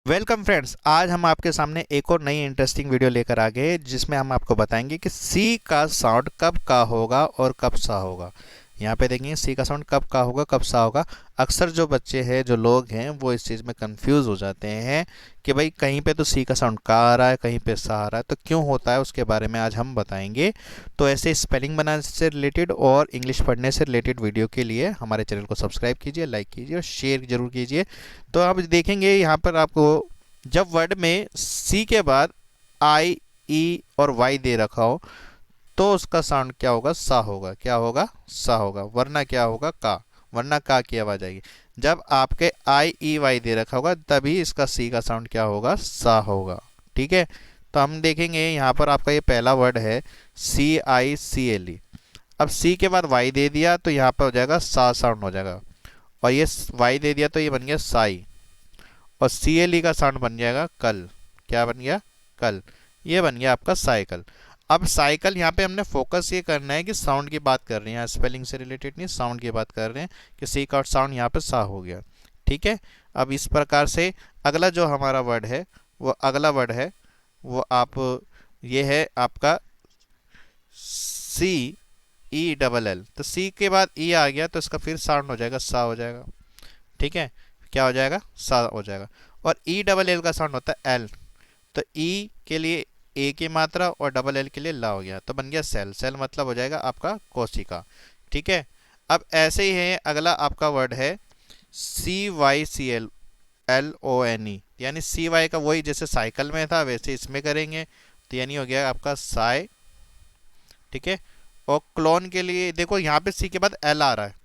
Welcome friends, आज हम आपके सामने एक और नई इंटरेस्टिंग वीडियो लेकर आ गए जिसमें हम आपको बताएंगे कि सी का साउंड कब का होगा और कब सा होगा। यहाँ पे देखेंगे सी का साउंड कब का होगा कब सा होगा। अक्सर जो बच्चे हैं, जो लोग हैं, वो इस चीज़ में कंफ्यूज हो जाते हैं कि भाई कहीं पे तो सी का साउंड का आ रहा है, कहीं पे सा आ रहा है, तो क्यों होता है उसके बारे में आज हम बताएंगे। तो ऐसे स्पेलिंग बनाने से रिलेटेड और इंग्लिश पढ़ने से रिलेटेड वीडियो के लिए हमारे चैनल को सब्सक्राइब कीजिए, लाइक कीजिए और शेयर जरूर कीजिए। तो आप देखेंगे यहाँ पर आपको जब वर्ड में सी के बाद आई, ई और वाई दे रखा हो तो उसका साउंड क्या होगा? सा होगा। क्या होगा? सा होगा। वरना क्या होगा? का। वरना का की आवाज आएगी। जब आपके आई, ई, वाई दे रखा होगा तभी इसका सी का साउंड क्या होगा? सा होगा। ठीक है। तो हम देखेंगे यहाँ पर आपका ये पहला वर्ड है CICLE। अब सी के बाद वाई दे दिया तो यहाँ पर हो जाएगा सा साउंड हो जाएगा, और ये वाई दे दिया तो ये बन गया साई, और CLE का साउंड बन जाएगा कल। क्या बन गया? कल। ये बन गया आपका साइकिल। अब साइकिल यहाँ पे हमने फोकस ये करना है कि साउंड की बात कर रहे हैं, स्पेलिंग से रिलेटेड नहीं, साउंड की बात कर रहे हैं कि सी का साउंड यहाँ पे सा हो गया। ठीक है। अब इस प्रकार से अगला जो हमारा वर्ड है, वो अगला वर्ड है वो आप, ये है आपका CELL। तो सी के बाद ई आ गया तो इसका फिर साउंड हो जाएगा सा हो जाएगा। ठीक है। क्या हो जाएगा? सा हो जाएगा। और ELL का साउंड होता है एल। तो ई के लिए ए की मात्रा और डबल एल के लिए ला हो गया तो बन गया सेल। सेल मतलब हो जाएगा आपका कोशिका। ठीक है। अब ऐसे ही है अगला आपका वर्ड है CYCLLONE, यानी सी वाई का वही जैसे साइकिल में था वैसे इसमें करेंगे, तो यानी हो गया आपका साई। ठीक है। और क्लोन के लिए देखो यहाँ पे सी के बाद एल आ रहा है,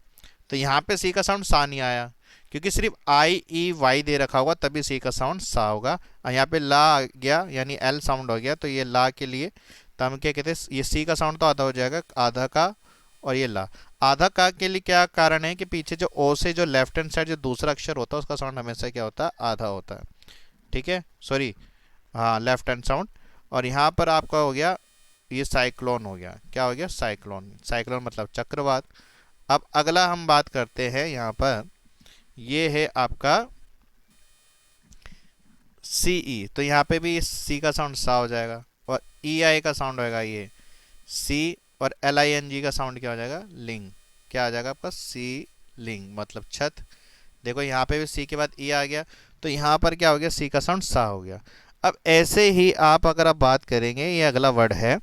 तो यहाँ पे सी का साउंड सा नहीं आया क्योंकि सिर्फ आई, ई, वाई दे रखा होगा तभी सी का साउंड सा होगा। और यहाँ पे ला आ गया यानी एल साउंड हो गया, तो ये ला के लिए तो हम क्या कहते हैं, ये सी का साउंड तो आधा हो जाएगा, आधा का। और ये ला। आधा का के लिए क्या कारण है कि पीछे जो ओ से जो लेफ्ट हैंड साइड जो दूसरा अक्षर होता है उसका साउंड हमेशा क्या होता है? आधा होता है। ठीक है। सॉरी, हाँ, लेफ्ट हैंड साउंड। और यहाँ पर आपका हो गया ये साइक्लोन हो गया। क्या हो गया? साइक्लोन। साइक्लोन मतलब चक्रवात। अब अगला हम बात करते हैं यहाँ पर, ये है आपका CE। तो यहाँ पे भी सी का साउंड सा हो जाएगा, और EI का साउंड होगा ये सी, और LING का साउंड क्या हो जाएगा? लिंग। क्या आ जाएगा आपका? सी लिंग मतलब छत। देखो यहाँ पे भी सी के बाद ई आ गया तो यहाँ पर क्या हो गया? सी का साउंड सा हो गया। अब ऐसे ही आप अगर आप बात करेंगे, ये अगला वर्ड है,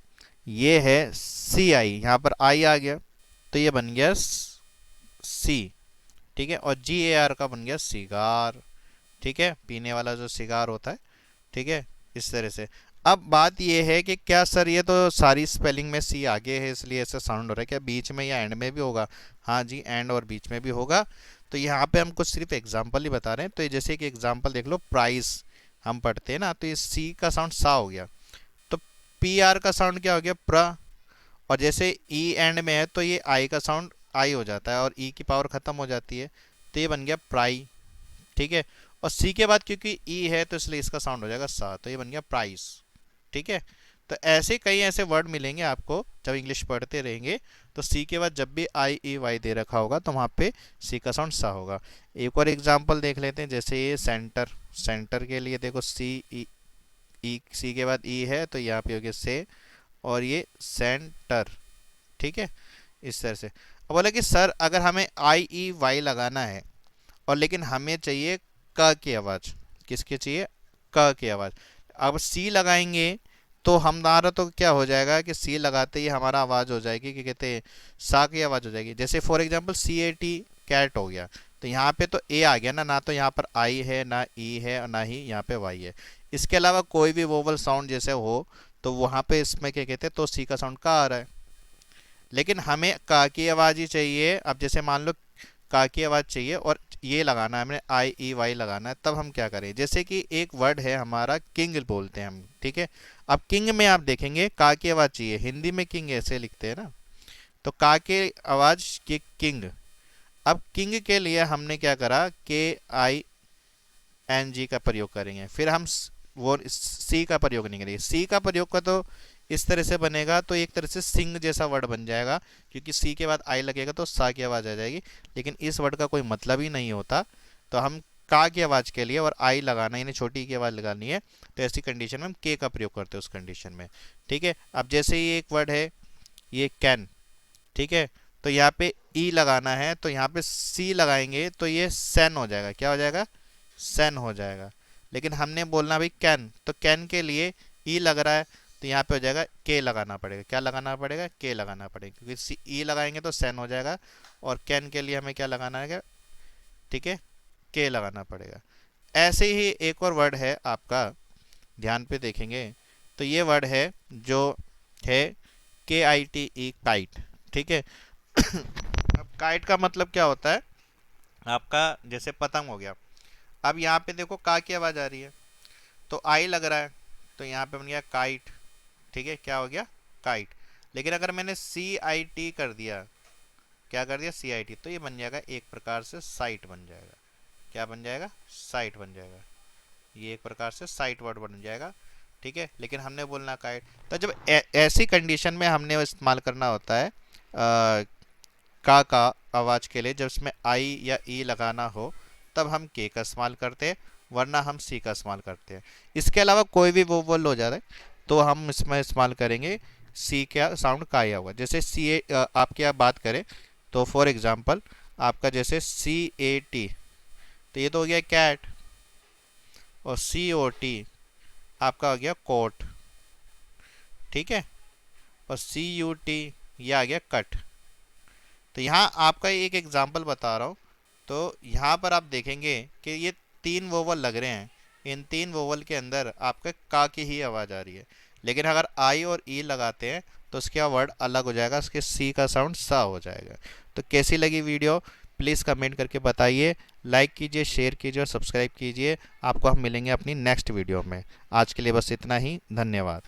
ये है CI। यहाँ पर आई आ गया तो ये बन गया सी। ठीक है। और GAR का बन गया सिगार। ठीक है, पीने वाला जो सिगार होता है। ठीक है। इस तरह से। अब बात ये है कि क्या सर ये तो सारी स्पेलिंग में सी आगे है इसलिए ऐसा साउंड हो रहा है, क्या बीच में या एंड में भी होगा? हाँ जी, एंड और बीच में भी होगा। तो यहाँ पे हम कुछ सिर्फ एग्जाम्पल ही बता रहे हैं। तो ये जैसे कि एग्जाम्पल देख लो, प्राइस हम पढ़ते हैं ना, तो ये सी का साउंड सा हो गया, तो PR का साउंड क्या हो गया? प्र। और जैसे ई एंड में है तो ये आई का साउंड आई हो जाता है और ई की पावर खत्म हो जाती है, तो ये बन गया प्राई। ठीक है। और सी के बाद क्योंकि ई है तो इसलिए इसका साउंड हो जाएगा सा, तो ये बन गया प्राइस। ठीक है। तो ऐसे कई ऐसे वर्ड मिलेंगे आपको जब इंग्लिश पढ़ते रहेंगे, तो सी के बाद जब भी आई, ई, वाई दे रखा होगा तो वहाँ पे सी का साउंड सा होगा। एक और एग्जांपल देख लेते हैं, जैसे ये सेंटर। सेंटर के लिए देखो सी, ई, सी के बाद ई है तो यहाँ पे हो गया से, और ये सेंटर। ठीक है। इस तरह से। अब बोला कि सर अगर हमें आई, ई, वाई लगाना है और लेकिन हमें चाहिए क की आवाज़। किसकी चाहिए? क की आवाज़। अब सी लगाएंगे तो हमारा तो क्या हो जाएगा कि सी लगाते ही हमारा आवाज़ हो जाएगी कि कहते हैं सा की आवाज़ हो जाएगी। जैसे फॉर एग्जांपल CAT कैट हो गया, तो यहाँ पे तो ए आ गया ना, ना तो यहाँ पर आई है, ना ई है, और ना ही यहाँ पे वाई है। इसके अलावा कोई भी वोवल साउंड जैसे हो तो वहाँ पे इसमें क्या कहते हैं, तो सी का साउंड का आ रहा है, लेकिन हमें का की आवाज़ ही चाहिए। अब जैसे मान लो का की आवाज़ चाहिए और ये लगाना है, हमने आई, ई, वाई लगाना है, तब हम क्या करें? जैसे कि एक वर्ड है हमारा किंग बोलते हैं हम। ठीक है। अब किंग में आप देखेंगे का की आवाज़ चाहिए, हिंदी में किंग ऐसे लिखते हैं ना, तो का की आवाज़ की किंग। अब किंग के लिए हमने क्या करा? KING का प्रयोग करेंगे, फिर हम वो सी का प्रयोग नहीं करेंगे। सी का प्रयोग का तो इस तरह से बनेगा, तो एक तरह से सिंग जैसा वर्ड बन जाएगा, क्योंकि सी के बाद आई लगेगा तो सा की आवाज़ आ जाएगी, लेकिन इस वर्ड का कोई मतलब ही नहीं होता। तो हम का की आवाज़ के लिए और आई लगाना यानी छोटी की आवाज़ लगानी है तो ऐसी कंडीशन में हम के का प्रयोग करते हैं उस कंडीशन में। ठीक है, अब जैसे ये एक वर्ड है ये कैन, ठीक है, तो यहाँ पे ई लगाना है तो यहाँ पे सी लगाएंगे तो ये सेन हो जाएगा। क्या हो जाएगा? सेन हो जाएगा। लेकिन हमने बोलना भाई कैन, तो कैन के लिए ई लग रहा है तो यहाँ पे हो जाएगा के लगाना पड़ेगा। क्या लगाना पड़ेगा? के लगाना पड़ेगा, क्योंकि ई लगाएंगे तो सेन हो जाएगा और कैन के लिए हमें क्या लगाना है? ठीक है, के लगाना पड़ेगा। ऐसे ही एक और वर्ड है आपका, ध्यान पे देखेंगे तो ये वर्ड है जो है के आई टी ई, काइट। ठीक है अब काइट का मतलब क्या होता है आपका? जैसे पतंग हो गया। अब यहाँ पे देखो का की आवाज़ आ रही है तो आई लग रहा है तो यहाँ पे बन गया काइट। ठीक है, क्या हो गया? काइट। लेकिन अगर मैंने सी आई टी कर दिया, क्या कर दिया? सी आई टी, तो ये बन जाएगा एक प्रकार से साइट बन जाएगा। क्या बन जाएगा? साइट बन जाएगा। ये एक प्रकार से साइट वर्ड बन जाएगा। ठीक है, लेकिन हमने बोलना काइट। तो जब ऐसी कंडीशन में हमने इस्तेमाल करना होता है का आवाज़ के लिए, जब इसमें आई या ई लगाना हो तब हम के का इस्तेमाल करते हैं, वरना हम सी का इस्तेमाल करते हैं। इसके अलावा कोई भी वोवल हो जा रहा है तो हम इसमें इस्तेमाल करेंगे सी का साउंड का आया हुआ। जैसे सी ए आपकी आप बात करें तो फॉर एग्जांपल आपका जैसे सी ए टी, तो ये तो हो गया कैट, और सी ओ टी आपका हो गया कोट। ठीक है, और सी यू टी ये आ गया कट। तो यहाँ आपका एक एग्जांपल बता रहा हूँ। तो यहाँ पर आप देखेंगे कि ये तीन वोवल लग रहे हैं, इन तीन वोवल के अंदर आपके का की ही आवाज़ आ रही है। लेकिन अगर आई और ई लगाते हैं तो उसका वर्ड अलग हो जाएगा, उसके सी का साउंड सा हो जाएगा। तो कैसी लगी वीडियो प्लीज़ कमेंट करके बताइए, लाइक कीजिए, शेयर कीजिए और सब्सक्राइब कीजिए। आपको हम मिलेंगे अपनी नेक्स्ट वीडियो में। आज के लिए बस इतना ही, धन्यवाद।